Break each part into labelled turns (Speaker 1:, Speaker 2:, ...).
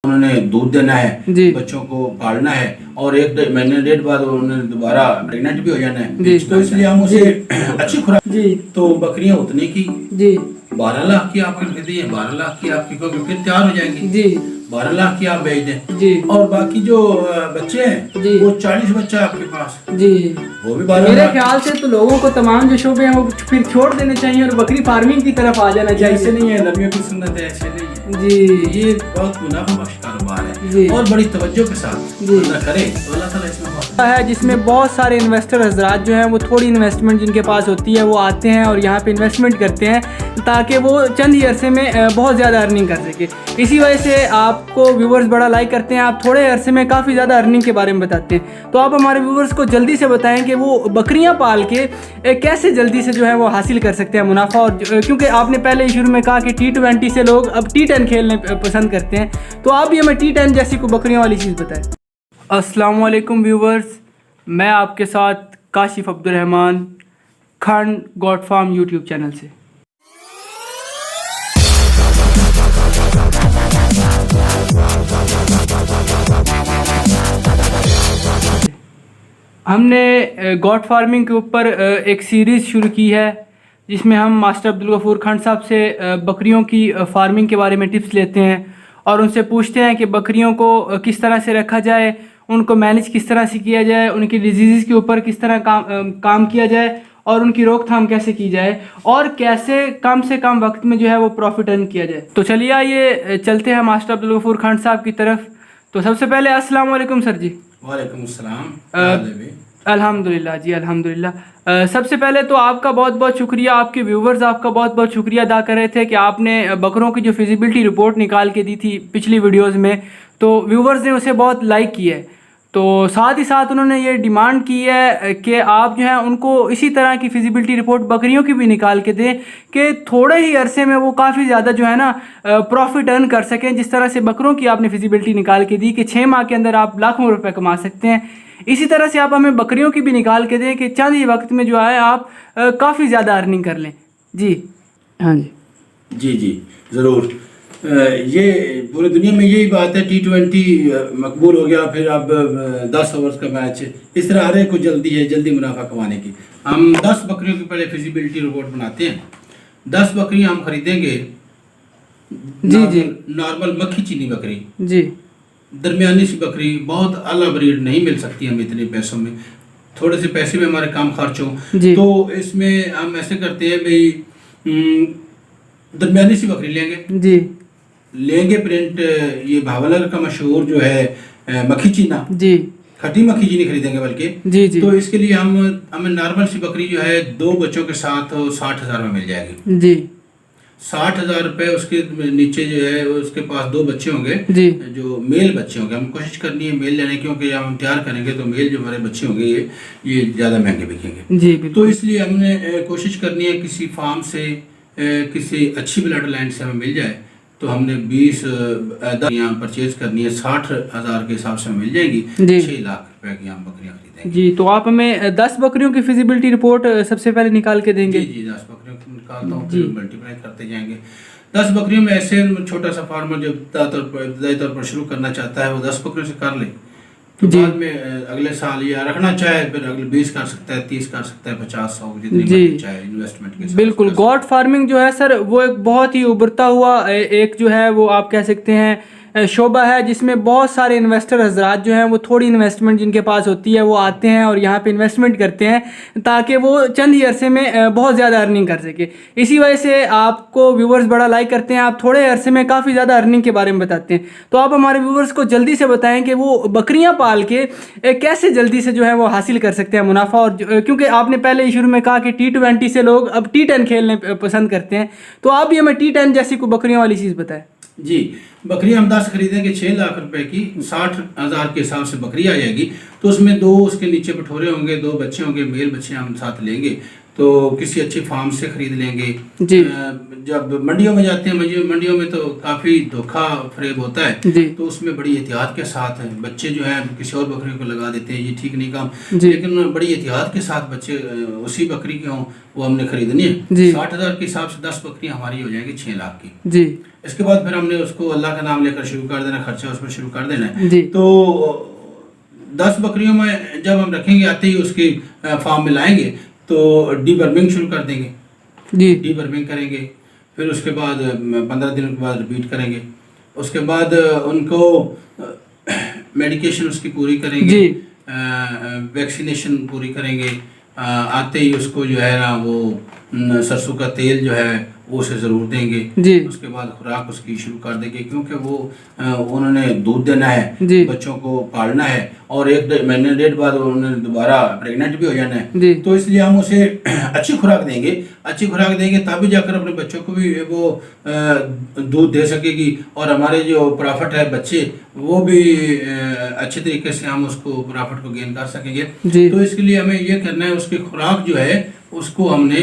Speaker 1: उन्होंने दूध देना है,
Speaker 2: जी।
Speaker 1: बच्चों को पालना है और 1 महीने 1.5 बाद उन्होंने दोबारा प्रेग्नेंट भी हो जाना है।
Speaker 2: जी।
Speaker 1: तो इसलिए हम उसे अच्छी खुराक।
Speaker 2: जी
Speaker 1: तो बकरियां उतने की
Speaker 2: जी
Speaker 1: 12 लाख की आप खरीदी है, 12 लाख की आपकी क्योंकि फिर तैयार हो जाएंगी।
Speaker 2: जी
Speaker 1: 12 लाख की आप बेच दें
Speaker 2: जी
Speaker 1: और बाकी जो बच्चे हैं
Speaker 2: जी।
Speaker 1: वो 40 बच्चा है आपके पास,
Speaker 2: जी।
Speaker 1: वो भी 12
Speaker 2: मेरे
Speaker 1: लाख।
Speaker 2: ख्याल से तो लोगों को तमाम जो शोबे हैं वो फिर छोड़ देने चाहिए और बकरी फार्मिंग की तरफ आ जाना
Speaker 1: ऐसे
Speaker 2: चाहिए।
Speaker 1: नहीं है, नबियों की सुन्नत है, ऐसे नहीं है।
Speaker 2: जी
Speaker 1: ये बहुत मुनाफा बख्श कारोबार
Speaker 2: जी।
Speaker 1: है और बड़ी तवज्जो के साथ
Speaker 2: जी।
Speaker 1: बंदा करे तो अल्लाह ताला इसमें बहुत
Speaker 2: है जिसमें बहुत सारे इन्वेस्टर हजरात जो हैं वो थोड़ी इन्वेस्टमेंट जिनके पास होती है वो आते हैं और यहाँ पे इन्वेस्टमेंट करते हैं ताकि वो चंद ही अरसे में बहुत ज़्यादा अर्निंग कर सके। इसी वजह से आपको व्यूवर्स बड़ा लाइक करते हैं, आप थोड़े अरसे में काफ़ी ज़्यादा अर्निंग के बारे में बताते हैं। तो आप हमारे व्यूवर्स को जल्दी से बताएं कि वो बकरियाँ पाल के कैसे जल्दी से जो है वो हासिल कर सकते हैं मुनाफा। और क्योंकि आपने पहले ही शुरू में कहा कि T20 से लोग अब T10 खेलने पसंद करते हैं, तो आप भी हमें T10 जैसी कोई बकरियों वाली चीज़ बताएं। अस्सलाम वालेकुम व्यूवर्स, मैं आपके साथ Kashif Abdul Rahman Khan God farm YouTube channel से। हमने गॉड फार्मिंग के ऊपर एक सीरीज़ शुरू की है जिसमें हम मास्टर अब्दुल गफूर खान साहब से बकरियों की फार्मिंग के बारे में टिप्स लेते हैं और उनसे पूछते हैं कि बकरियों को किस तरह से रखा जाए, उनको मैनेज किस तरह से किया जाए, उनकी डिजीज़ के ऊपर किस तरह काम किया जाए और उनकी रोकथाम कैसे की जाए और कैसे कम से कम वक्त में जो है वो प्रॉफिट अर्न किया जाए। तो चलिए आइए चलते हैं मास्टर अब्दुल गफूर खान साहब की तरफ। तो सबसे पहले अस्सलाम वालेकुम सर जी।
Speaker 1: वालेकुम अस्सलाम।
Speaker 2: अल्हम्दुलिल्लाह जी, अल्हम्दुलिल्लाह। सबसे पहले तो आपका बहुत बहुत शुक्रिया, आपके व्यूवर्स आपका बहुत बहुत शुक्रिया अदा कर रहे थे कि आपने बकरों की जो फिजिबिलिटी रिपोर्ट निकाल के दी थी पिछली वीडियोस में, तो व्यूवर्स ने उसे बहुत लाइक किया है। तो साथ ही साथ उन्होंने ये डिमांड की है कि आप जो है उनको इसी तरह की फिजिबिलिटी रिपोर्ट बकरियों की भी निकाल के दें कि थोड़े ही अरसे में वो काफ़ी ज़्यादा जो है ना प्रॉफिट अर्न कर सकें। जिस तरह से बकरों की आपने फिजिबिलिटी निकाल के दी कि 6 माह के अंदर आप लाखों रुपए कमा सकते हैं, इसी तरह से आप हमें बकरियों की भी निकाल के दें कि चंद ही वक्त में जो है आप काफ़ी ज़्यादा अर्निंग कर लें। जी हाँ जी
Speaker 1: जी जी ज़रूर। ये पूरी दुनिया में यही बात है, T20 मकबूल हो गया, फिर अब 10 ओवर्स का मैच, इस तरह हर एक को जल्दी है, जल्दी मुनाफा कमाने की। हम 10 बकरियों की पहले फिजिबिलिटी रिपोर्ट बनाते हैं। 10 बकरियां हम खरीदेंगे।
Speaker 2: जी जी
Speaker 1: नॉर्मल मक्खी चीनी बकरी,
Speaker 2: जी
Speaker 1: दरमियानी सी बकरी, बहुत आला ब्रीड नहीं मिल सकती हमें इतने पैसों में, थोड़े से पैसे में हमारे काम खर्च हो।
Speaker 2: जी।
Speaker 1: तो इसमें हम ऐसे करते हैं भाई, दरमियानी सी बकरी लेंगे प्रिंट, ये भावलर का मशहूर जो है मक्खी चीना,
Speaker 2: जी
Speaker 1: खट्टी मक्खी चीनी खरीदेंगे बल्कि।
Speaker 2: जी जी
Speaker 1: तो इसके लिए हमें नॉर्मल सी बकरी जो है 2 बच्चों के साथ 60,000 में मिल जाएगी।
Speaker 2: जी
Speaker 1: 60,000 रुपये। उसके नीचे जो है उसके पास 2 बच्चे होंगे,
Speaker 2: जी
Speaker 1: जो मेल बच्चे होंगे। हम कोशिश करनी है मेल लेने, क्योंकि हम तैयार करेंगे तो मेल जो हमारे बच्चे होंगे ये ज़्यादा महंगे बिकेंगे।
Speaker 2: जी
Speaker 1: तो
Speaker 2: बिल्कुल।
Speaker 1: इसलिए हमने कोशिश करनी है किसी फार्म से, किसी अच्छी ब्लड लाइन से हमें मिल जाए। तो हमने 20 यहाँ परचेज करनी है, 60,000 के हिसाब से मिल जाएगी।
Speaker 2: जी।
Speaker 1: 6 लाख रुपए की हम बकरियाँ खरीदेंगे।
Speaker 2: जी तो आप हमें 10 बकरियों की फिजिबिलिटी रिपोर्ट सबसे पहले निकाल के देंगे।
Speaker 1: जी 10 बकरियों को निकालता हूँ, फिर मल्टीप्लाई करते जाएंगे। 10 बकरियों में ऐसे छोटा सा फार्मर जो इब्तदाई तौर पर शुरू करना चाहता है वो 10 बकरियों से कर ले, तो बाद में अगले साल या रखना चाहे फिर अगले 20 कर सकता है, 30 कर सकता है, 50, 100 जितनी मर्जी चाहे इन्वेस्टमेंट के साथ।
Speaker 2: बिल्कुल। गॉड फार्मिंग जो है सर वो एक बहुत ही उभरता हुआ एक जो है वो आप कह सकते हैं शोबा है जिसमें बहुत सारे इन्वेस्टर हजरात जो हैं वो थोड़ी इन्वेस्टमेंट जिनके पास होती है वो आते हैं और यहाँ पे इन्वेस्टमेंट करते हैं ताकि वो चंद ही अरसे में बहुत ज़्यादा अर्निंग कर सके। इसी वजह से आपको व्यूवर्स बड़ा लाइक करते हैं, आप थोड़े अरसे में काफ़ी ज़्यादा अर्निंग के बारे में बताते हैं। तो आप हमारे व्यूवर्स को जल्दी से बताएं कि वो बकरियाँ पाल के कैसे जल्दी से जो है वो हासिल कर सकते हैं मुनाफा। और क्योंकि आपने पहले ही शुरू में कहा कि T20 से लोग अब T10 खेलने पसंद करते हैं, तो आप भी हमें T10 जैसी कोई बकरियों वाली चीज़ बताएं।
Speaker 1: जी बकरियां हम 10 खरीदेंगे 6 लाख रुपए की, 60,000 के हिसाब से बकरी आ जाएगी। तो उसमें 2 उसके नीचे बठोरे होंगे, 2 बच्चे होंगे, मेल बच्चे हम साथ लेंगे। तो किसी अच्छी फार्म से खरीद लेंगे।
Speaker 2: जी।
Speaker 1: जब मंडियों में जाते हैं, मंडियों में तो काफ़ी धोखा फरेब होता है,
Speaker 2: जी।
Speaker 1: तो उसमें बड़ी एहतियात के साथ है बच्चे जो है किसी और बकरी को लगा देते हैं, ये ठीक नहीं काम।
Speaker 2: जी।
Speaker 1: लेकिन बड़ी एहतियात के साथ बच्चे उसी बकरी के हों वो हमने खरीदनी है।
Speaker 2: जी।
Speaker 1: 60,000 के हिसाब से 10 बकरियाँ हमारी हो जाएंगी 6 लाख की।
Speaker 2: जी।
Speaker 1: इसके बाद फिर हमने उसको अल्लाह का नाम लेकर शुरू कर देना, खर्चा उसमें शुरू कर देना है।
Speaker 2: जी।
Speaker 1: तो 10 बकरियों में जब हम रखेंगे, आते ही उसकी फार्म में लाएंगे तो डीवर्मिंग शुरू कर देंगे।
Speaker 2: जी।
Speaker 1: डीवर्मिंग करेंगे, फिर उसके बाद 15 दिनों के बाद रिपीट करेंगे। उसके बाद उनको मेडिकेशन उसकी पूरी करेंगे।
Speaker 2: जी।
Speaker 1: वैक्सीनेशन पूरी करेंगे। आते ही उसको जो है ना वो सरसों का तेल जो है वो उसे ज़रूर देंगे।
Speaker 2: जी।
Speaker 1: उसके बाद खुराक उसकी शुरू कर देंगे, क्योंकि वो उन्होंने दूध देना है,
Speaker 2: जी।
Speaker 1: बच्चों को पालना है और 1 महीने 1.5 बाद उन्होंने दोबारा प्रेग्नेंट भी हो जाना है।
Speaker 2: जी।
Speaker 1: तो इसलिए हम उसे अच्छी खुराक देंगे, अच्छी खुराक देंगे तभी जाकर अपने बच्चों को भी वो दूध दे सकेगी और हमारे जो प्रॉफिट है बच्चे वो भी अच्छे तरीके से हम उसको प्रॉफिट को गेन कर सकेंगे।
Speaker 2: जी।
Speaker 1: तो इसके लिए हमें ये करना है, उसकी खुराक जो है उसको हमने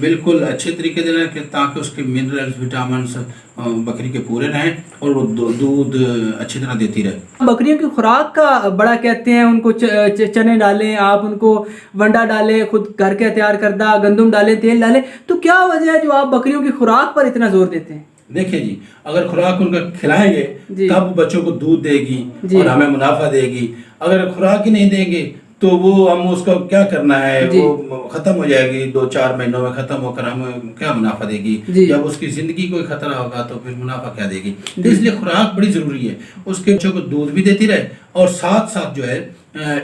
Speaker 1: बिल्कुल अच्छे तरीके देना है ताकि उसके मिनरल्स विटामिन्स बकरी के पूरे रहें और वो दूध अच्छी तरह देती रहे।
Speaker 2: बकरियों की खुराक का बड़ा कहते हैं, उनको चने डालें आप, उनको वंडा डालें, खुद घर के तैयार करदा गंदम डालें, तेल डालें, तो क्या वजह है जो आप बकरियों की खुराक पर इतना जोर देते हैं?
Speaker 1: देखिए जी, अगर खुराक उनका खिलाएंगे तब बच्चों को दूध देगी और हमें मुनाफा देगी। अगर खुराक ही नहीं देंगे तो वो हम उसका क्या करना है, वो खत्म हो जाएगी 2-4 महीनों में, खत्म होकर हम क्या मुनाफा देगी। जब उसकी जिंदगी कोई खतरा होगा तो फिर मुनाफा क्या देगी। तो इसलिए खुराक बड़ी जरूरी है, उसके बच्चों को दूध भी देती रहे और साथ साथ जो है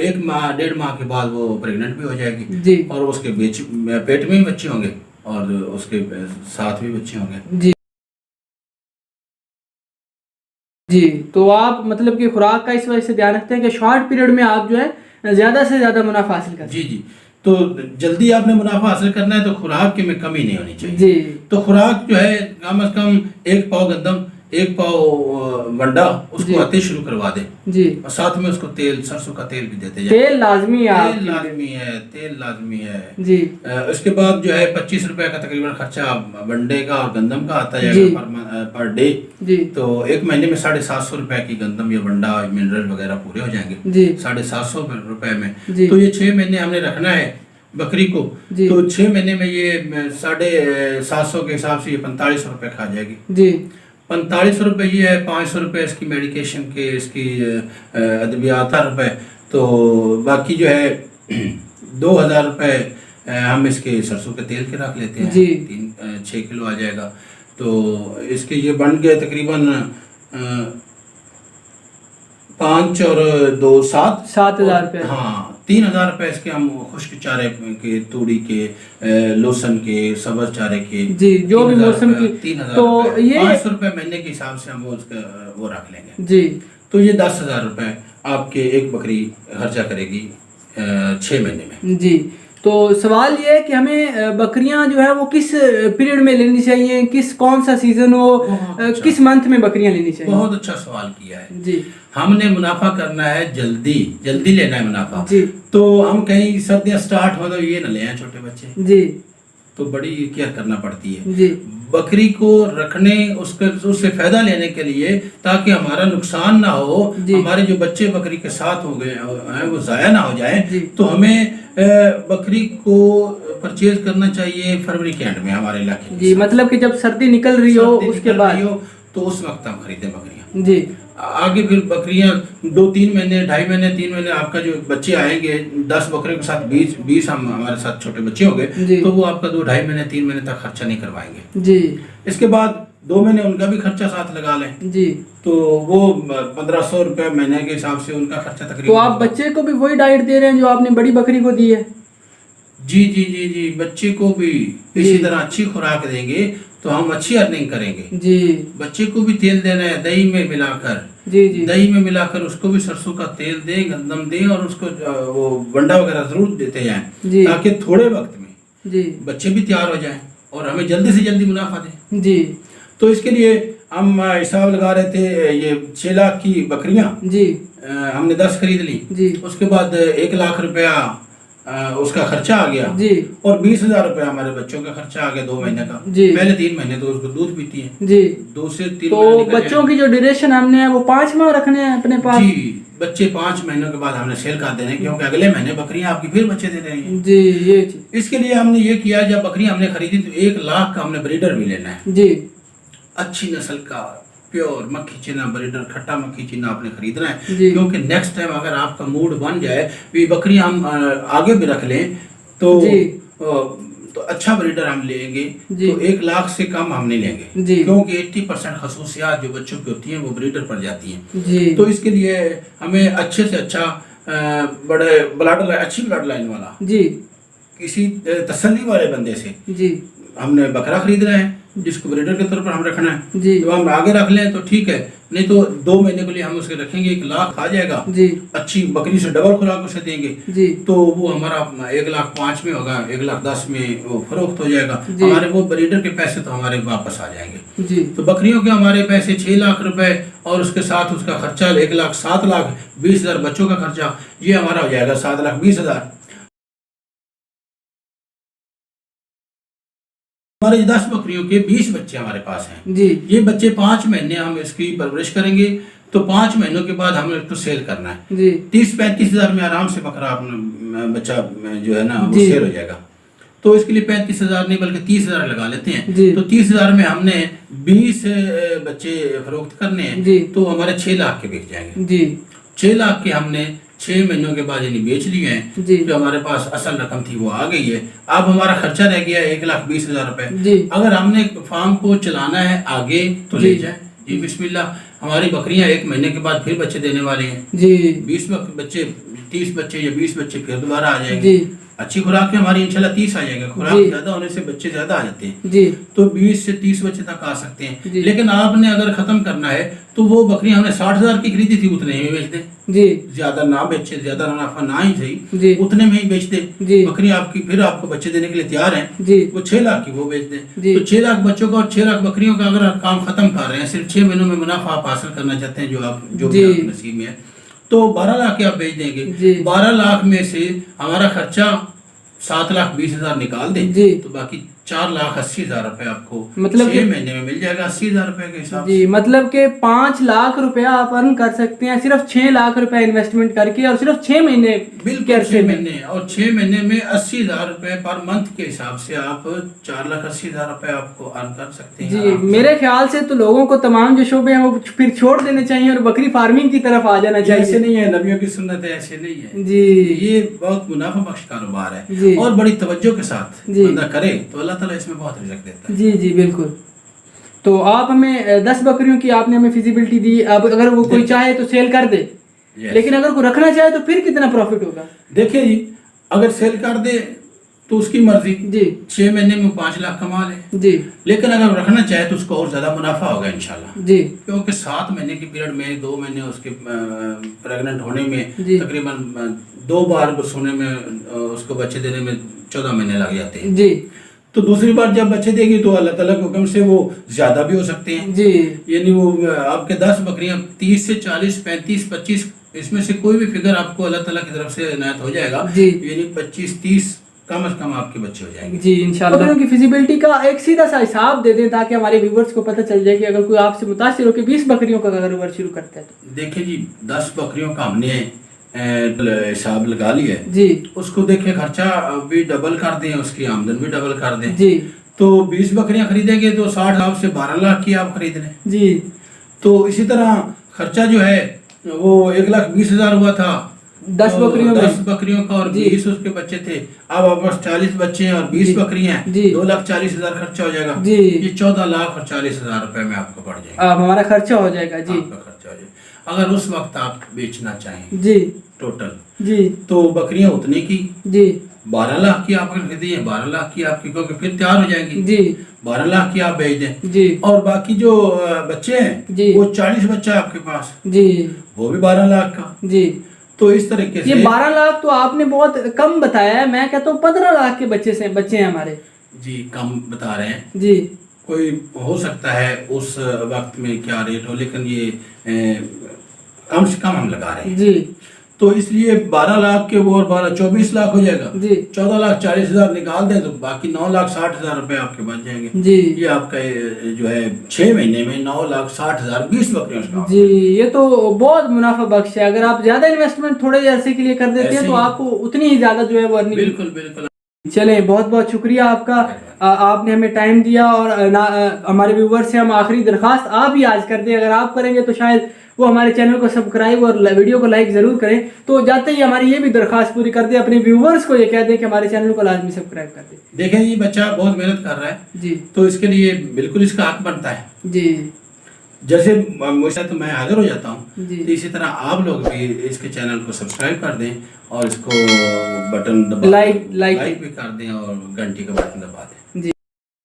Speaker 1: 1 माह 1.5 माह के बाद वो प्रेग्नेंट भी हो जाएगी और उसके पेट में भी बच्चे होंगे और उसके साथ भी बच्चे होंगे।
Speaker 2: जी। जी। तो आप मतलब कि खुराक का इस वजह से ध्यान रखते हैं कि शॉर्ट पीरियड में आप जो है ज़्यादा से ज़्यादा मुनाफा हासिल करें।
Speaker 1: जी जी। तो जल्दी आपने मुनाफा हासिल करना है तो खुराक की में कमी नहीं होनी चाहिए।
Speaker 2: जी। तो
Speaker 1: खुराक जो है कम से कम 1 पाव गंदम, 1 पाव वंडा उसको आते शुरू करवा दे।
Speaker 2: जी।
Speaker 1: और साथ में उसको तेल, सरसों का तेल भी देते जाए।
Speaker 2: तेल लाजमी है,
Speaker 1: तेल लाजमी है, तेल लाजमी है।
Speaker 2: जी।
Speaker 1: उसके बाद जो है 25 रुपए का तकरीबन खर्चा वनडे का और गंदम का आता जाएगा पर डे।
Speaker 2: जी।
Speaker 1: तो 1 महीने में 750 रुपए की गंदम या वंडा मिनरल वगैरह पूरे हो जाएंगे।
Speaker 2: जी।
Speaker 1: 750 रुपए में।
Speaker 2: जी।
Speaker 1: तो ये 6 महीने हमने रखना है बकरी को। तो 6 महीने में ये 750 के हिसाब से ये 45 रुपए खा जाएगी।
Speaker 2: जी।
Speaker 1: 45 रुपए ये है, 500 रुपए इसकी मेडिकेशन के, इसकी अद्वियात रुपए, तो बाकी जो है 2000 रुपए हम इसके सरसों के तेल के रख लेते हैं। 6 किलो आ जाएगा। तो इसके ये बन गए तकरीबन 5 और 2 7,000 रुपये। हाँ, 3,000 रुपए इसके हम खुश्क चारे के, तूड़ी के, लोसन के, सब्ज चारे के,
Speaker 2: जी, जो भी मौसम की।
Speaker 1: 3,000
Speaker 2: तो ये
Speaker 1: 500 रुपए महीने के हिसाब से हम वो रख लेंगे।
Speaker 2: जी। तो
Speaker 1: ये 10,000 रुपए आपके एक बकरी खर्चा करेगी 6 महीने में। जी।
Speaker 2: तो सवाल ये है कि हमें बकरियां जो है वो किस पीरियड में लेनी चाहिए, कौन सा सीजन हो, किस मंथ में बकरियां लेनी चाहिए?
Speaker 1: बहुत अच्छा सवाल किया है
Speaker 2: जी।
Speaker 1: हमने मुनाफा करना है, जल्दी लेना है मुनाफा।
Speaker 2: जी।
Speaker 1: तो हम कहीं सर्दियां स्टार्ट हो तो ये न ले आए छोटे बच्चे।
Speaker 2: जी।
Speaker 1: तो बड़ी केयर करना पड़ती है।
Speaker 2: जी।
Speaker 1: बकरी को रखने, उससे फायदा लेने के लिए, ताकि हमारा नुकसान ना हो, हमारे जो बच्चे बकरी के साथ हो गए हैं वो जाया ना हो जाए, तो हमें बकरी को परचेज करना चाहिए फरवरी के एंड में हमारे इलाके।
Speaker 2: जी, मतलब कि जब सर्दी निकल रही हो उसके बाद
Speaker 1: तो उस वक्त हम खरीदे बकरियां।
Speaker 2: जी।
Speaker 1: आगे फिर बकरियां 2-3 महीने, 2.5 महीने, 3 महीने आपका जो बच्चे आएंगे 10 बकरियों के साथ 20 हम हमारे साथ छोटे बच्चे हो गए, तो वो आपका 2-2.5 महीने, 3 महीने तक खर्चा नहीं करवाएंगे।
Speaker 2: जी।
Speaker 1: इसके बाद 2 महीने उनका भी खर्चा साथ लगा लें। जी। तो वो 1500 रुपए महीने के हिसाब से उनका खर्चा तकरीबन।
Speaker 2: तो आप बच्चे को भी वही डाइट दे रहे हैं जो आपने बड़ी बकरी को दी है?
Speaker 1: जी जी जी जी, बच्चे को भी इसी तरह अच्छी खुराक देंगे तो हम अच्छी अर्निंग करेंगे। जी। बच्चे को भी तेल देना है दही में मिलाकर। जी जी। दही में मिलाकर उसको भी सरसों का तेल दें, गंदम दें और उसको वो वंडा वगैरह जरूर देते जाएं, ताकि थोड़े वक्त में जी बच्चे भी तैयार हो जाएं और हमें जल्दी से जल्दी मुनाफा दें। जी। तो इसके लिए हम हिसाब लगा रहे थे, ये 6 लाख की बकरियां जी हमने 10 खरीद ली। जी। उसके बाद 1 लाख रुपया उसका खर्चा आ गया
Speaker 2: जी
Speaker 1: और 20,000 रुपये हमारे बच्चों का खर्चा आ गया 2 महीने का।
Speaker 2: जी
Speaker 1: पहले 3 महीने तो उसको दूध पीती है
Speaker 2: जी।
Speaker 1: 2 से 3
Speaker 2: तो
Speaker 1: महीने निकल
Speaker 2: बच्चों की जो ड्यूरेशन हमने है वो 5 माह रखने हैं अपने पास।
Speaker 1: जी बच्चे 5 महीनों के बाद हमने सेल कर देने क्योंकि अगले महीने बकरियां आपकी फिर बच्चे दे रही हैं।
Speaker 2: जी ये चीज।
Speaker 1: इसके लिए हमने ये किया जब बकरियां हमने खरीदी तो 1 लाख का हमने ब्रीडर भी लेना है।
Speaker 2: जी
Speaker 1: अच्छी नस्ल का प्योर मक्खी चीना ब्रीडर खट्टा मक्खी चीना आपने खरीदना है
Speaker 2: जी।
Speaker 1: क्योंकि नेक्स्ट टाइम अगर आपका मूड बन जाए भी बकरियां हम आगे भी रख लें तो
Speaker 2: जी।
Speaker 1: तो अच्छा ब्रीडर हम लेंगे
Speaker 2: जी।
Speaker 1: तो 1 लाख से कम हम नहीं लेंगे
Speaker 2: जी।
Speaker 1: क्योंकि 80% खसूसियात जो बच्चों की होती हैं वो ब्रीडर पर जाती हैं।
Speaker 2: जी
Speaker 1: तो इसके लिए हमें अच्छे से अच्छा बड़े ब्लड लाइन अच्छी ब्लड लाइन वाला
Speaker 2: जी
Speaker 1: किसी तसल्ली वाले बंदे से
Speaker 2: जी
Speaker 1: हमने बकरा खरीदना है जिसको ब्रीडर के तौर पर हम रखना है।
Speaker 2: जी।
Speaker 1: तो हम आगे रख लें तो ठीक है नहीं तो 2 महीने के लिए हम उसके रखेंगे 1 लाख आ जाएगा।
Speaker 2: जी
Speaker 1: अच्छी बकरी से डबल खुराक उसे देंगे
Speaker 2: जी
Speaker 1: तो वो हमारा 1,05,000 में होगा 1,10,000 में वो फरोख्त हो जाएगा।
Speaker 2: जी।
Speaker 1: हमारे वो ब्रीडर के पैसे तो हमारे वापस आ जाएंगे।
Speaker 2: जी
Speaker 1: तो बकरियों के हमारे पैसे 6 लाख रुपए और उसके साथ उसका खर्चा 1,07,20,000 बच्चों का खर्चा ये हमारा हो जाएगा 7,20,000। हमारे 10 बकरियों के 20 बच्चे हमारे पास हैं।
Speaker 2: जी
Speaker 1: ये बच्चे 5 महीने हम इसकी परवरिश करेंगे तो 5 महीनों के बाद हमें इसको सेल करना है।
Speaker 2: जी
Speaker 1: 30-35,000 में आराम से बकरा अपना बच्चा जो है ना वो
Speaker 2: जी।
Speaker 1: सेल हो जाएगा। तो इसके लिए 35,000 नहीं बल्कि 30,000 लगा लेते हैं।
Speaker 2: जी।
Speaker 1: तो 30,000 में हमने 20 बच्चे फरोख्त करने हैं
Speaker 2: जी।
Speaker 1: तो हमारे 6 लाख के बिक जाएंगे।
Speaker 2: जी
Speaker 1: 6 लाख के हमने 6 महीनों के बाद यानी बेच लिए हैं।
Speaker 2: जी।
Speaker 1: जो हमारे पास असल रकम थी वो आ गई है। अब हमारा खर्चा रह गया 1,20,000 रुपए।
Speaker 2: जी
Speaker 1: अगर हमने फार्म को चलाना है आगे तो
Speaker 2: जी।
Speaker 1: ले जाए जी बिस्मिल्लाह। हमारी बकरियां 1 महीने के बाद फिर बच्चे देने वाली हैं।
Speaker 2: जी
Speaker 1: 20 बच्चे 30 बच्चे या 20 बच्चे फिर दोबारा आ जाएंगे।
Speaker 2: जी
Speaker 1: अच्छी खुराक में हमारी इंशाल्लाह 30 आ जाएगा। खुराक
Speaker 2: जी।
Speaker 1: ज्यादा होने से बच्चे ज्यादा आ जाते हैं
Speaker 2: जी
Speaker 1: तो 20 से 30 बच्चे तक आ सकते हैं।
Speaker 2: जी।
Speaker 1: लेकिन आपने अगर खत्म करना है तो वो बकरी हमने 60,000 की खरीदी थी उतने में बेच दें।
Speaker 2: जी
Speaker 1: ज्यादा ना बेचे ज्यादा मुनाफा ना ही
Speaker 2: जी।
Speaker 1: सही उतने में ही बेच दे।
Speaker 2: जी।
Speaker 1: बकरी आपकी फिर आपको बच्चे देने के लिए तैयार हैं
Speaker 2: जी
Speaker 1: वो 6 लाख की वो बेच दें।
Speaker 2: जी।
Speaker 1: तो 6 लाख बच्चों का और 6 लाख बकरियों का अगर आप काम खत्म कर रहे हैं सिर्फ 6 महीनों में मुनाफा आप हासिल करना चाहते हैं जो भी
Speaker 2: जी।
Speaker 1: आपके नसीब में है तो 12 लाख के आप बेच देंगे।
Speaker 2: जी।
Speaker 1: 12 लाख में से हमारा खर्चा 7,20,000 निकाल दें
Speaker 2: जी।
Speaker 1: तो बाकी 4,80,000 रुपए आपको
Speaker 2: मतलब
Speaker 1: 6 महीने में मिल जाएगा 80,000 रुपए के हिसाब से।
Speaker 2: जी मतलब कि 5 लाख रुपया आप अर्न कर सकते हैं सिर्फ 6 लाख रुपया इन्वेस्टमेंट करके और सिर्फ 6 महीने के
Speaker 1: बिल्कुल
Speaker 2: अरसे
Speaker 1: 6
Speaker 2: में।
Speaker 1: महीने और 6 महीने में 80,000 रुपए पर मंथ के हिसाब से आप 4,80,000 रुपए आपको अर्न कर सकते हैं
Speaker 2: जी
Speaker 1: आराम से।
Speaker 2: मेरे ख्याल से तो लोगों को तमाम जो शोबे हैं वो फिर छोड़ देने चाहिए और बकरी फार्मिंग की तरफ आ जाना
Speaker 1: ये ऐसे
Speaker 2: चाहिए।
Speaker 1: नहीं है नबियों की सुन्नत है ऐसे नहीं है।
Speaker 2: जी
Speaker 1: ये बहुत मुनाफा बख्श कारोबार
Speaker 2: जी।
Speaker 1: है और बड़ी तवज्जो के साथ
Speaker 2: जी।
Speaker 1: बंदा करे तो अल्लाह ताला इसमें बहुत रिज़्क देता है।
Speaker 2: जी जी बिल्कुल। तो आप हमें 10 बकरियों की आपने हमें फिजिबिलिटी दी। अब अगर वो कोई चाहे तो सेल कर दे
Speaker 1: Yes.
Speaker 2: लेकिन अगर कोई रखना चाहे तो फिर कितना प्रॉफिट होगा?
Speaker 1: देखिए जी अगर सेल कर दे तो उसकी मर्जी
Speaker 2: जी
Speaker 1: 6 महीने में 5 लाख कमा ले।
Speaker 2: जी
Speaker 1: लेकिन अगर रखना चाहे तो उसको और ज्यादा मुनाफा होगा इंशाल्लाह
Speaker 2: जी
Speaker 1: क्योंकि 7 महीने के पीरियड में 2 महीने उसके प्रेग्नेंट होने में
Speaker 2: जी।
Speaker 1: तकरीबन 2 बार सोने में उसको बच्चे देने में 14 महीने लग जाते हैं।
Speaker 2: जी
Speaker 1: तो दूसरी बार जब बच्चे देगी तो अल्लाह ताला के हुक्म से वो ज्यादा भी हो सकते हैं।
Speaker 2: जी
Speaker 1: यानी वो आपके 10 बकरियां 30 से 40 35 25 इसमें से कोई भी फिगर आपको अल्लाह ताला की तरफ से इनायत हो जाएगा।
Speaker 2: जी।
Speaker 1: यानी 25 30 कम से कम आपके बच्चे हो जाएंगे।
Speaker 2: जी इंशाल्लाह। बकरियों की फिजिबिलिटी का एक सीधा सा हिसाब दे दें ताकि हमारे व्यूवर्स को पता चल जाए कि अगर कोई आपसे मुतासिर हो कि 20 बकरियों का कारोबार शुरू करता है तो।
Speaker 1: देखिए जी 10 बकरियों का हमने हिसाब लगा लिया है।
Speaker 2: जी
Speaker 1: उसको देखे खर्चा भी डबल कर दें उसकी आमदन भी डबल कर दें
Speaker 2: जी
Speaker 1: तो 20 बकरियां खरीदेंगे तो 60 लाख से 12 लाख की आप खरीद लें।
Speaker 2: जी
Speaker 1: तो इसी तरह खर्चा जो है वो 1,20,000 हुआ था
Speaker 2: 10
Speaker 1: तो
Speaker 2: बकरियों में।
Speaker 1: 10 बकरियों का और
Speaker 2: जी।
Speaker 1: 20 उसके बच्चे थे। अब आप पास 40 बच्चे हैं और 20
Speaker 2: जी।
Speaker 1: बकरियां हैं
Speaker 2: जी।
Speaker 1: 2,40,000 खर्चा हो जाएगा।
Speaker 2: जी।
Speaker 1: ये 14,40,000 रुपए में आपको पड़ जाएगा।
Speaker 2: अब हमारा खर्चा हो जाएगा। जी
Speaker 1: आपका खर्चा हो जाएगा। अगर उस वक्त आप बेचना चाहें
Speaker 2: जी
Speaker 1: टोटल
Speaker 2: जी
Speaker 1: तो बकरियां उतने की
Speaker 2: जी
Speaker 1: 12 लाख की आप खरीदी है 12 लाख की आपकी क्योंकि फिर तैयार हो जाएंगी।
Speaker 2: जी
Speaker 1: 12 लाख की आप बेच दें
Speaker 2: जी
Speaker 1: और बाकी जो बच्चे हैं
Speaker 2: जी।
Speaker 1: वो 40 बच्चा आपके पास
Speaker 2: जी
Speaker 1: वो भी 12 लाख का।
Speaker 2: जी
Speaker 1: तो इस तरीके
Speaker 2: ये
Speaker 1: से
Speaker 2: 12 लाख तो आपने बहुत कम बताया है। मैं कहता हूँ 15 लाख के बच्चे हैं हमारे।
Speaker 1: जी कम बता रहे हैं।
Speaker 2: जी
Speaker 1: कोई हो सकता है उस वक्त में क्या रेट हो लेकिन ये कम से कम हम लगा रहे हैं।
Speaker 2: जी
Speaker 1: तो इसलिए 12 लाख के वो और 24 लाख हो जाएगा।
Speaker 2: जी
Speaker 1: 14,40,000 निकाल दें तो बाकी 9,60,000 रुपए आपके बच जाएंगे।
Speaker 2: जी
Speaker 1: ये आपका जो है 6 महीने में 9,60,000 20 बकरियों का।
Speaker 2: जी, ये तो बहुत मुनाफा बख्श है। अगर आप ज्यादा इन्वेस्टमेंट थोड़े अरसे के लिए कर देते हैं
Speaker 1: ऐसे
Speaker 2: तो
Speaker 1: ही।
Speaker 2: आपको उतनी ही ज्यादा जो है वो अर्निंग।
Speaker 1: बिल्कुल बिल्कुल।
Speaker 2: चले, बहुत बहुत शुक्रिया आपका। आपने हमें टाइम दिया और हमारे व्यूवर से हम आखिरी दरखास्त आप ही आज कर दें। अगर आप करेंगे तो शायद वो हमारे चैनल को सब्सक्राइब और वीडियो को लाइक ज़रूर करें। तो जाते ही हमारी ये भी दरखास्त पूरी कर दे, अपने व्यूवर्स को ये कह दें कि हमारे चैनल को लाजमी सब्सक्राइब कर दें।
Speaker 1: देखें ये बच्चा बहुत मेहनत कर रहा है
Speaker 2: जी
Speaker 1: तो इसके लिए बिल्कुल इसका हक बनता है।
Speaker 2: जी
Speaker 1: जैसे मुझसे तो मैं हाजिर हो जाता हूँ
Speaker 2: जी
Speaker 1: तो इसी तरह आप लोग भी इसके चैनल को सब्सक्राइब कर दें और इसको बटन दबा
Speaker 2: लाइक
Speaker 1: भी कर दें और घंटी का बटन दबा दें।
Speaker 2: जी।